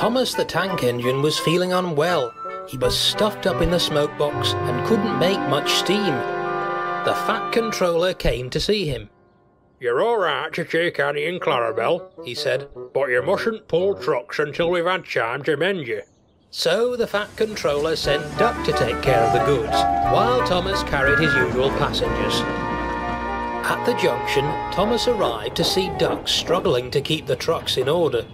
Thomas the tank engine was feeling unwell. He was stuffed up in the smoke box and couldn't make much steam. The Fat Controller came to see him. "You're all right to take Annie and Clarabelle," he said, "but you mustn't pull trucks until we've had time to mend you." So the Fat Controller sent Duck to take care of the goods, while Thomas carried his usual passengers. At the junction, Thomas arrived to see Duck struggling to keep the trucks in order.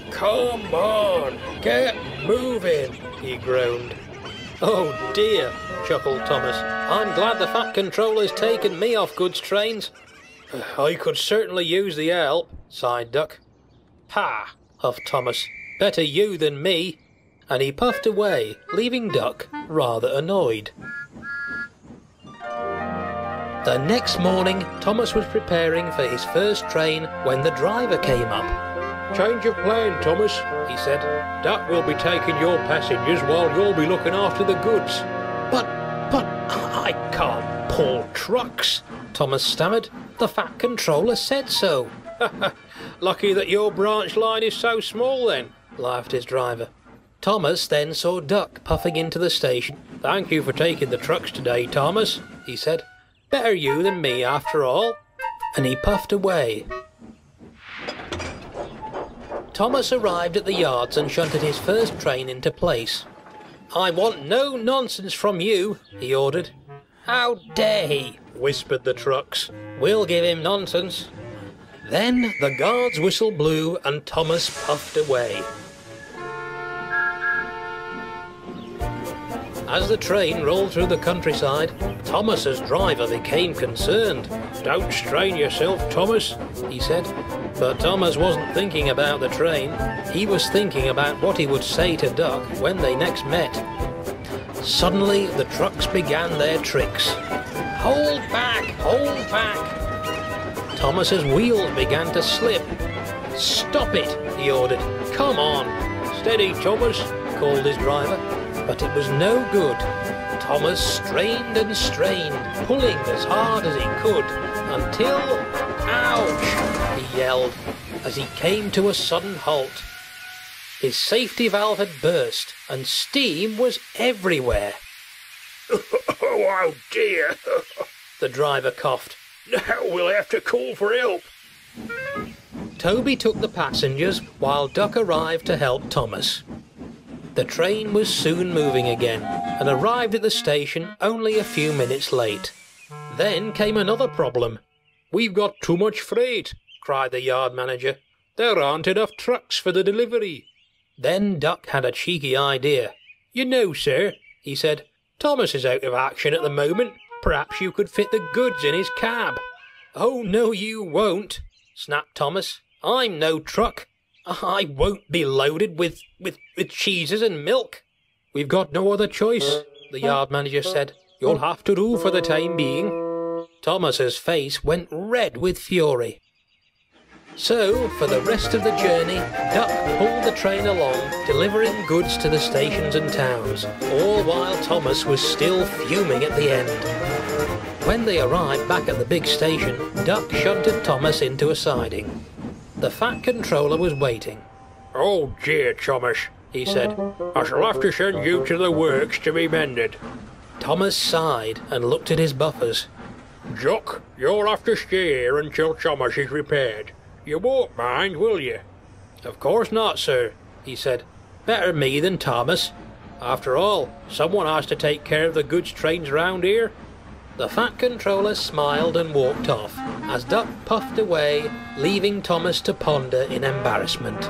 "Come on, get moving," he groaned. "Oh dear," chuckled Thomas. "I'm glad the Fat Controller's taken me off goods trains." "I could certainly use the help," sighed Duck. "Ha!" huffed Thomas. "Better you than me." And he puffed away, leaving Duck rather annoyed. The next morning, Thomas was preparing for his first train when the driver came up. "Change of plan, Thomas," he said. "Duck will be taking your passengers while you'll be looking after the goods." But I can't pull trucks," Thomas stammered. "The Fat Controller said so." "Lucky that your branch line is so small then," laughed his driver. Thomas then saw Duck puffing into the station. "Thank you for taking the trucks today, Thomas," he said. "Better you than me, after all." And he puffed away. Thomas arrived at the yards and shunted his first train into place. "I want no nonsense from you," he ordered. "How dare he?" whispered the trucks. "We'll give him nonsense." Then the guard's whistle blew and Thomas puffed away. As the train rolled through the countryside, Thomas's driver became concerned. "Don't strain yourself, Thomas," he said. But Thomas wasn't thinking about the train. He was thinking about what he would say to Duck when they next met. Suddenly, the trucks began their tricks. "Hold back! Hold back!" Thomas's wheels began to slip. "Stop it!" he ordered. "Come on!" "Steady, Thomas," called his driver. But it was no good. Thomas strained and strained, pulling as hard as he could, until... "Ouch!" he yelled, as he came to a sudden halt. His safety valve had burst, and steam was everywhere. "Oh dear," the driver coughed. "Now we'll have to call for help." Toby took the passengers, while Duck arrived to help Thomas. The train was soon moving again, and arrived at the station only a few minutes late. Then came another problem. "We've got too much freight," cried the yard manager. "There aren't enough trucks for the delivery." Then Duck had a cheeky idea. "You know, sir," he said, "Thomas is out of action at the moment. Perhaps you could fit the goods in his cab." "Oh, no you won't," snapped Thomas. "I'm no truck. I won't be loaded with cheeses and milk." "We've got no other choice," the yard manager said. "You'll have to do for the time being." Thomas's face went red with fury. So, for the rest of the journey, Duck pulled the train along, delivering goods to the stations and towns, all while Thomas was still fuming at the end. When they arrived back at the big station, Duck shunted Thomas into a siding. The Fat Controller was waiting. "Oh dear, Thomas," he said. "I shall have to send you to the works to be mended." Thomas sighed and looked at his buffers. "Duck, you'll have to stay here until Thomas is repaired. You won't mind, will you?" "Of course not, sir," he said. "Better me than Thomas. After all, someone has to take care of the goods trains round here." The Fat Controller smiled and walked off, as Duck puffed away, leaving Thomas to ponder in embarrassment.